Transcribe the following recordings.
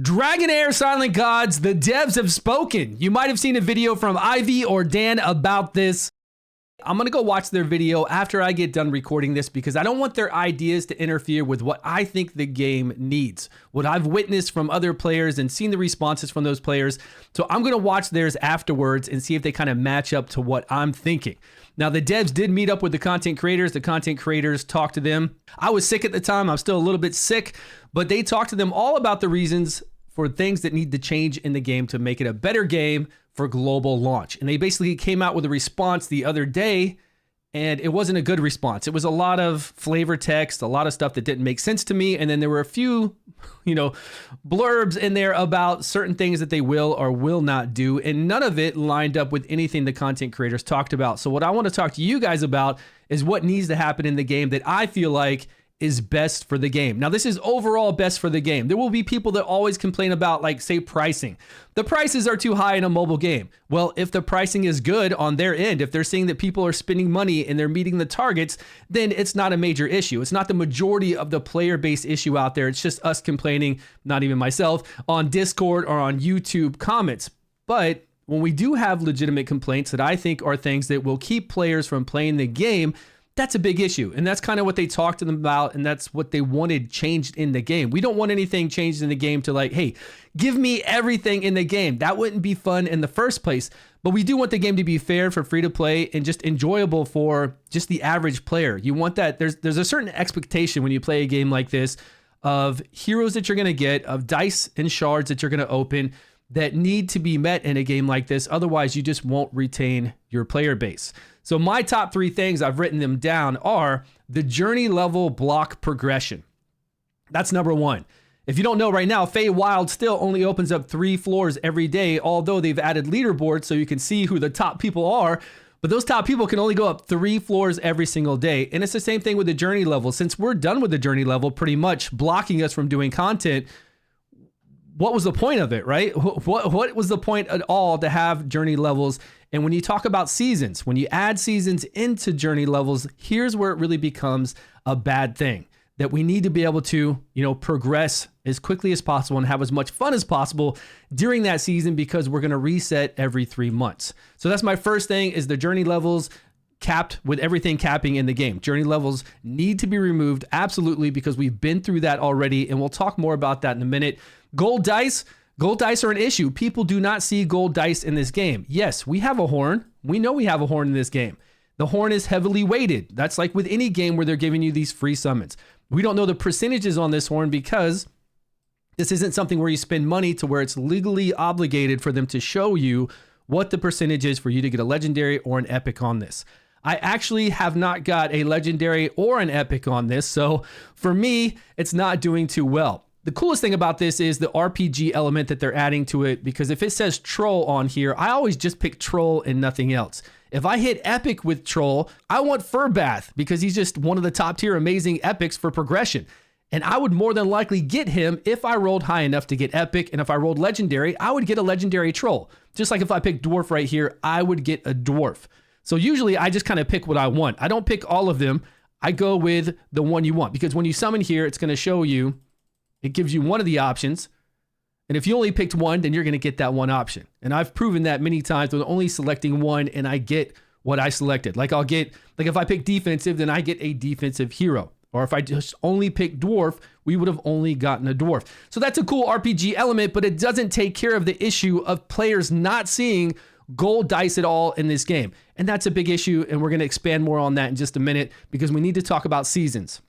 DragonHeir Silent Gods, the devs have spoken. You might have seen a video from Ivy or Dan about this. I'm gonna go watch their video after I get done recording this because I don't want their ideas to interfere with what I think the game needs, what I've witnessed from other players and seen the responses from those players. So I'm gonna watch theirs afterwards and see if they kind of match up to what I'm thinking. Now, the devs did meet up with the content creators. The content creators talked to them. I was sick at the time. I'm still a little bit sick, but they talked to them all about the reasons for things that need to change in the game to make it a better game for global launch. And they basically came out with a response the other day, and it wasn't a good response. It was a lot of flavor text, a lot of stuff that didn't make sense to me. And then there were a few, blurbs in there about certain things that they will or will not do. And none of it lined up with anything the content creators talked about. So what I want to talk to you guys about is what needs to happen in the game that I feel like is best for the game. Now, this is overall best for the game. There will be people that always complain about, like, say, pricing. The prices are too high in a mobile game. Well, if the pricing is good on their end, if they're seeing that people are spending money and they're meeting the targets, then it's not a major issue. It's not the majority of the player base issue out there. It's just us complaining, not even myself, on Discord or on YouTube comments. But when we do have legitimate complaints that I think are things that will keep players from playing the game, that's a big issue. And that's kind of what they talked to them about. And that's what they wanted changed in the game. We don't want anything changed in the game to, like, hey, give me everything in the game. That wouldn't be fun in the first place. But we do want the game to be fair for free to play and just enjoyable for just the average player. You want that. There's a certain expectation when you play a game like this of heroes that you're going to get, of dice and shards that you're going to open that need to be met in a game like this. Otherwise, you just won't retain your player base. So my top 3 things, I've written them down, are the journey level block progression. That's number 1. If you don't know right now, Feywild still only opens up 3 floors every day, although they've added leaderboards so you can see who the top people are. But those top people can only go up 3 floors every single day. And it's the same thing with the journey level. Since we're done with the journey level, pretty much blocking us from doing content, what was the point of it, right? What was the point at all to have journey levels? And when you talk about seasons, when you add seasons into journey levels, here's where it really becomes a bad thing. That we need to be able to, progress as quickly as possible and have as much fun as possible during that season, because we're going to reset every 3 months. So that's my first thing, is the journey levels capped, with everything capping in the game. Journey levels need to be removed, absolutely, because we've been through that already, and we'll talk more about that in a minute. Gold dice are an issue. People do not see gold dice in this game. Yes, we have a horn. We know we have a horn in this game. The horn is heavily weighted. That's like with any game where they're giving you these free summons. We don't know the percentages on this horn because this isn't something where you spend money to where it's legally obligated for them to show you what the percentage is for you to get a legendary or an epic on this. I actually have not got a legendary or an epic on this, so for me, it's not doing too well. The coolest thing about this is the RPG element that they're adding to it, because if it says troll on here, I always just pick troll and nothing else. If I hit epic with troll, I want Furbath because he's just one of the top tier amazing epics for progression. And I would more than likely get him if I rolled high enough to get epic. And if I rolled legendary, I would get a legendary troll. Just like if I pick dwarf right here, I would get a dwarf. So usually I just kind of pick what I want. I don't pick all of them. I go with the one you want, because when you summon here, it's going to show you, it gives you one of the options. And if you only picked one, then you're going to get that one option. And I've proven that many times with only selecting one, and I get what I selected. Like if I pick defensive, then I get a defensive hero. Or if I just only pick dwarf, we would have only gotten a dwarf. So that's a cool RPG element, but it doesn't take care of the issue of players not seeing gold dice at all in this game. And that's a big issue, and we're going to expand more on that in just a minute, because we need to talk about seasons.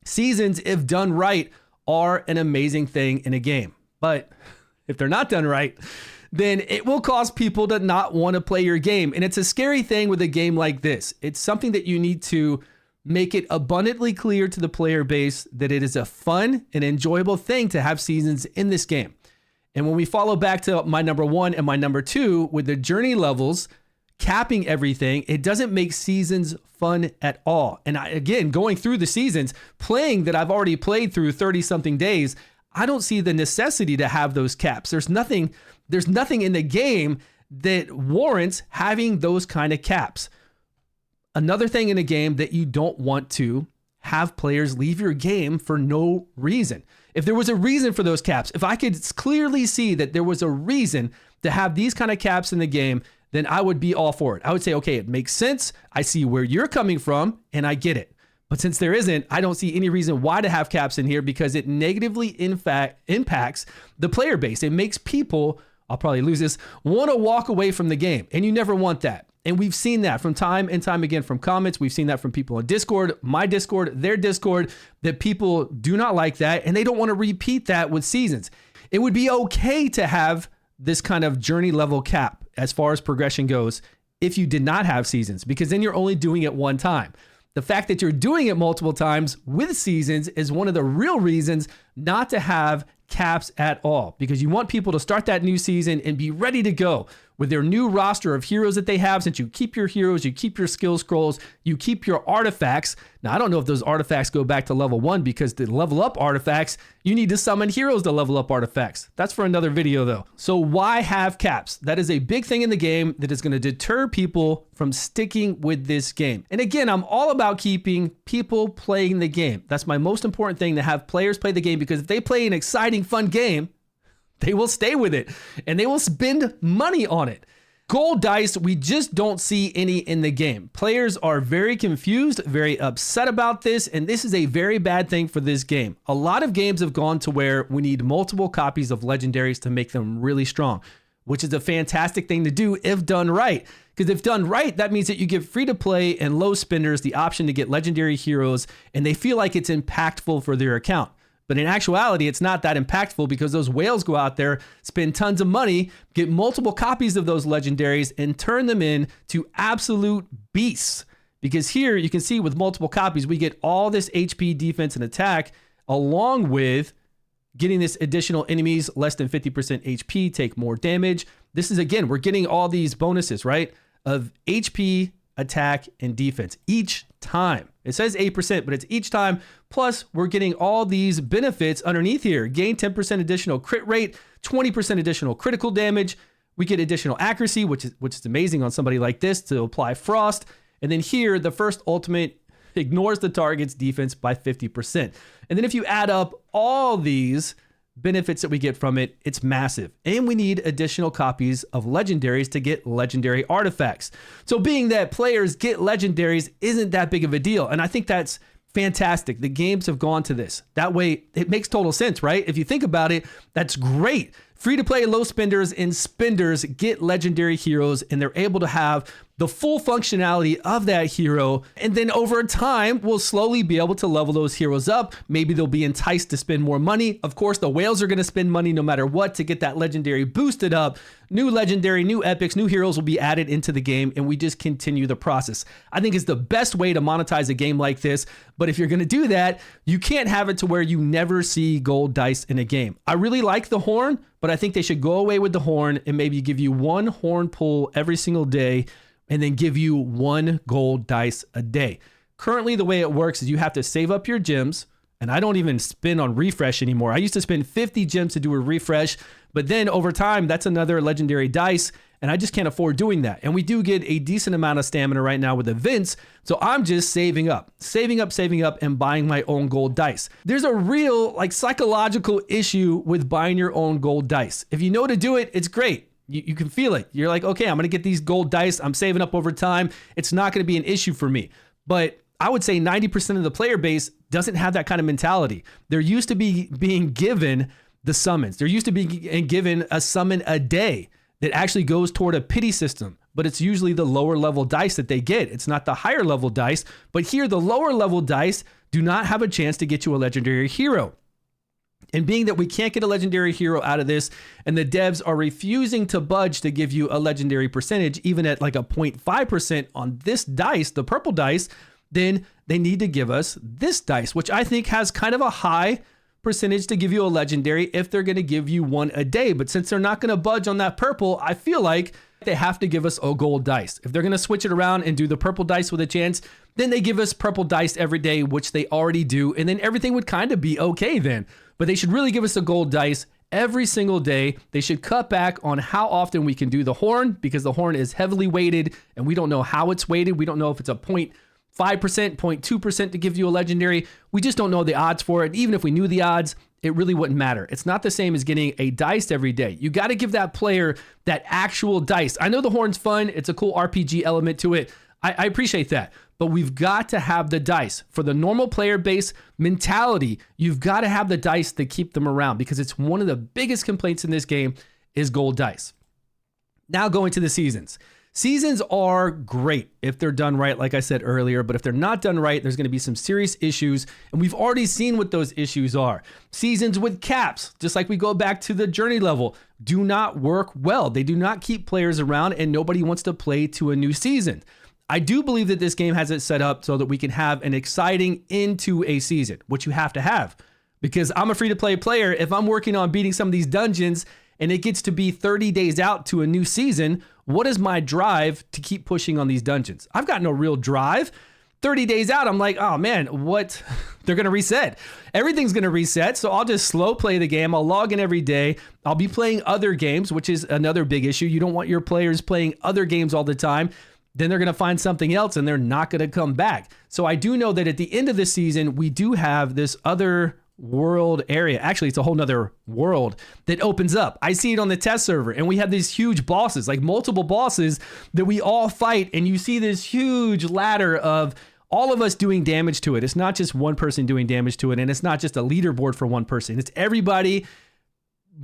Seasons, if done right, are an amazing thing in a game. But if they're not done right, then it will cause people to not want to play your game. And it's a scary thing with a game like this. It's something that you need to make it abundantly clear to the player base that it is a fun and enjoyable thing to have seasons in this game. And when we follow back to my number 1 and my number 2 with the journey levels capping everything, it doesn't make seasons fun at all. And again, going through the seasons, playing that I've already played through 30 something days, I don't see the necessity to have those caps. There's nothing in the game that warrants having those kind of caps. Another thing in a game that you don't want to have players leave your game for no reason. If there was a reason for those caps, if I could clearly see that there was a reason to have these kind of caps in the game, then I would be all for it. I would say, okay, it makes sense. I see where you're coming from and I get it. But since there isn't, I don't see any reason why to have caps in here because it negatively impacts the player base. It makes people, I'll probably lose this, want to walk away from the game. And you never want that. And we've seen that from time and time again from comments. We've seen that from people on Discord, my Discord, their Discord, that people do not like that. And they don't want to repeat that with seasons. It would be okay to have this kind of journey level cap as far as progression goes if you did not have seasons, because then you're only doing it one time. The fact that you're doing it multiple times with seasons is one of the real reasons not to have caps at all, because you want people to start that new season and be ready to go with their new roster of heroes that they have. Since you keep your heroes, you keep your skill scrolls, you keep your artifacts. Now, I don't know if those artifacts go back to level 1, because to level up artifacts, you need to summon heroes to level up artifacts. That's for another video though. So why have caps? That is a big thing in the game that is going to deter people from sticking with this game. And again, I'm all about keeping people playing the game. That's my most important thing, to have players play the game, because if they play an exciting, fun game, they will stay with it and they will spend money on it. Gold dice, we just don't see any in the game. Players are very confused, very upset about this, and this is a very bad thing for this game. A lot of games have gone to where we need multiple copies of legendaries to make them really strong, which is a fantastic thing to do if done right. Because if done right, that means that you give free-to-play and low spenders the option to get legendary heroes, and they feel like it's impactful for their account. But in actuality, it's not that impactful, because those whales go out there, spend tons of money, get multiple copies of those legendaries, and turn them into absolute beasts. Because here you can see with multiple copies, we get all this HP, defense, and attack, along with getting this additional enemies, less than 50% HP, take more damage. This is, again, we're getting all these bonuses, right? Of HP, attack, and defense each time. It says 8%, but it's each time. Plus, we're getting all these benefits underneath here. Gain 10% additional crit rate, 20% additional critical damage. We get additional accuracy, which is amazing on somebody like this to apply frost. And then here, the first ultimate ignores the target's defense by 50%. And then if you add up all these benefits that we get from it, it's massive. And we need additional copies of legendaries to get legendary artifacts. So being that players get legendaries isn't that big of a deal. And I think that's fantastic. The games have gone to this. That way, it makes total sense, right? If you think about it, that's great. Free to play low spenders and spenders get legendary heroes, and they're able to have the full functionality of that hero. And then over time, we'll slowly be able to level those heroes up. Maybe they'll be enticed to spend more money. Of course, the whales are going to spend money no matter what to get that legendary boosted up. New legendary, new epics, new heroes will be added into the game, and we just continue the process. I think it's the best way to monetize a game like this. But if you're going to do that, you can't have it to where you never see gold dice in a game. I really like the horn, but I think they should go away with the horn and maybe give you one horn pull every single day, and then give you one gold dice a day. Currently, the way it works is you have to save up your gems, and I don't even spend on refresh anymore. I used to spend 50 gems to do a refresh, but then over time, that's another legendary dice, and I just can't afford doing that. And we do get a decent amount of stamina right now with events, so I'm just saving up, and buying my own gold dice. There's a real psychological issue with buying your own gold dice. If you know to do it, it's great. You can feel it. You're like, okay, I'm going to get these gold dice. I'm saving up over time. It's not going to be an issue for me. But I would say 90% of the player base doesn't have that kind of mentality. They're used to being given the summons. They're used to being given a summon a day that actually goes toward a pity system. But it's usually the lower level dice that they get. It's not the higher level dice. But here, the lower level dice do not have a chance to get you a legendary hero. And being that we can't get a legendary hero out of this, and the devs are refusing to budge to give you a legendary percentage, even at like a 0.5% on this dice, the purple dice, then they need to give us this dice, which I think has kind of a high percentage to give you a legendary if they're going to give you one a day. But since they're not going to budge on that purple, I feel like they have to give us a gold dice. If they're going to switch it around and do the purple dice with a chance, then they give us purple dice every day, which they already do. And then everything would kind of be okay then. But they should really give us a gold dice every single day. They should cut back on how often we can do the horn, because the horn is heavily weighted and we don't know how it's weighted. We don't know if it's a 5%, 0.2% to give you a legendary. We just don't know the odds for it. Even if we knew the odds, it really wouldn't matter. It's not the same as getting a dice every day. You got to give that player that actual dice. I know the horn's fun. It's a cool RPG element to it. I appreciate that. But we've got to have the dice. For the normal player base mentality, you've got to have the dice to keep them around, because it's one of the biggest complaints in this game is gold dice. Now going to the seasons. Seasons are great if they're done right, like I said earlier, but if they're not done right, there's going to be some serious issues, and we've already seen what those issues are. Seasons with caps, just like we go back to the journey level, do not work well. They do not keep players around, and nobody wants to play to a new season. I do believe that this game has it set up so that we can have an exciting end to a season, which you have to have, because I'm a free-to-play player. If I'm working on beating some of these dungeons and it gets to be 30 days out to a new season, what is my drive to keep pushing on these dungeons? I've got no real drive. 30 days out, I'm like, oh man, what? They're going to reset. Everything's going to reset. So I'll just slow play the game. I'll log in every day. I'll be playing other games, which is another big issue. You don't want your players playing other games all the time. Then they're going to find something else and they're not going to come back. So I do know that at the end of the season, we do have this other world area. Actually, it's a whole nother world that opens up. I see it on the test server, and we have these huge bosses, like multiple bosses that we all fight. And you see this huge ladder of all of us doing damage to it. It's not just one person doing damage to it. And it's not just a leaderboard for one person. It's everybody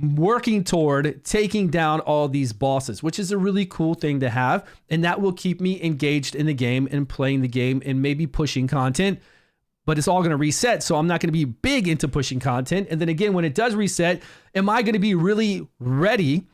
working toward taking down all these bosses, which is a really cool thing to have. And that will keep me engaged in the game and playing the game and maybe pushing content, but it's all going to reset. So I'm not going to be big into pushing content. And then again, when it does reset, am I going to be really ready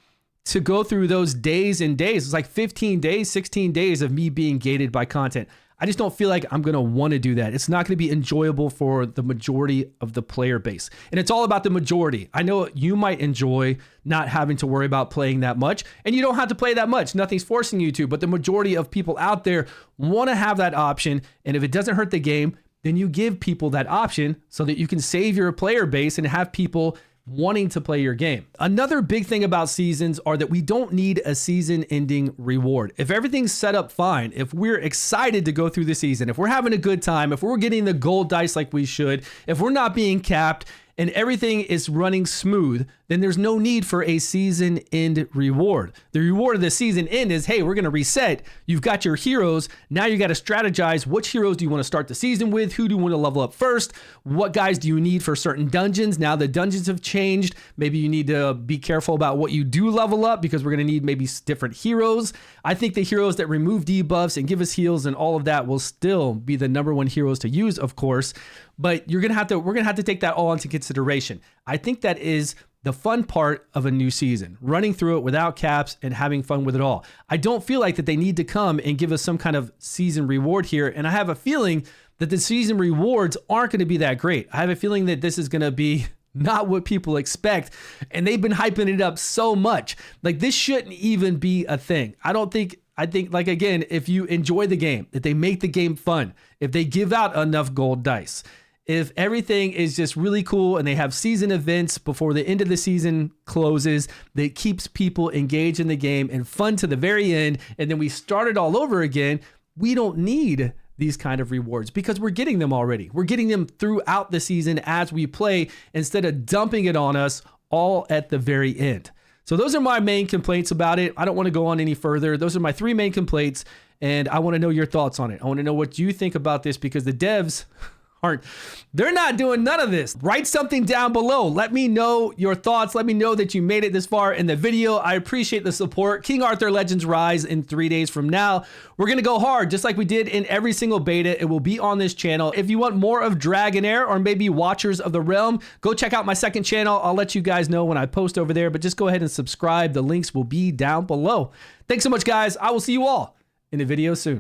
to go through those days and days? It's like 15 days, 16 days of me being gated by content. I just don't feel like I'm going to want to do that. It's not going to be enjoyable for the majority of the player base. And it's all about the majority. I know you might enjoy not having to worry about playing that much, and you don't have to play that much. Nothing's forcing you to, but the majority of people out there want to have that option. And if it doesn't hurt the game, then you give people that option so that you can save your player base and have people wanting to play your game. Another big thing about seasons are that we don't need a season ending reward. If everything's set up fine, if we're excited to go through the season, if we're having a good time, if we're getting the gold dice like we should, if we're not being capped and everything is running smooth, then there's no need for a season end reward. The reward of the season end is, hey, we're going to reset. You've got your heroes. Now you got to strategize. Which heroes do you want to start the season with? Who do you want to level up first? What guys do you need for certain dungeons? Now the dungeons have changed. Maybe you need to be careful about what you do level up, because we're going to need maybe different heroes. I think the heroes that remove debuffs and give us heals and all of that will still be the number one heroes to use, of course. But we're going to have to take that all into consideration. I think that is the fun part of a new season, running through it without caps and having fun with it all. I don't feel like that they need to come and give us some kind of season reward here. And I have a feeling that the season rewards aren't going to be that great. I have a feeling that this is going to be not what people expect. And they've been hyping it up so much. Like, this shouldn't even be a thing. I think, like, again, if you enjoy the game, if they make the game fun, if they give out enough gold dice, if everything is just really cool and they have season events before the end of the season closes that keeps people engaged in the game and fun to the very end, and then we start it all over again, we don't need these kind of rewards because we're getting them already. We're getting them throughout the season as we play, instead of dumping it on us all at the very end. So those are my main complaints about it. I don't want to go on any further. Those are my 3 main complaints, and I want to know your thoughts on it. I want to know what you think about this, because the devs they're not doing none of this. Write something down below. Let me know your thoughts. Let me know that you made it this far in the video. I appreciate the support. King Arthur Legends Rise in 3 days from now. We're going to go hard, just like we did in every single beta. It will be on this channel. If you want more of DragonHeir or maybe Watchers of the Realm, go check out my second channel. I'll let you guys know when I post over there, but just go ahead and subscribe. The links will be down below. Thanks so much, guys. I will see you all in a video soon.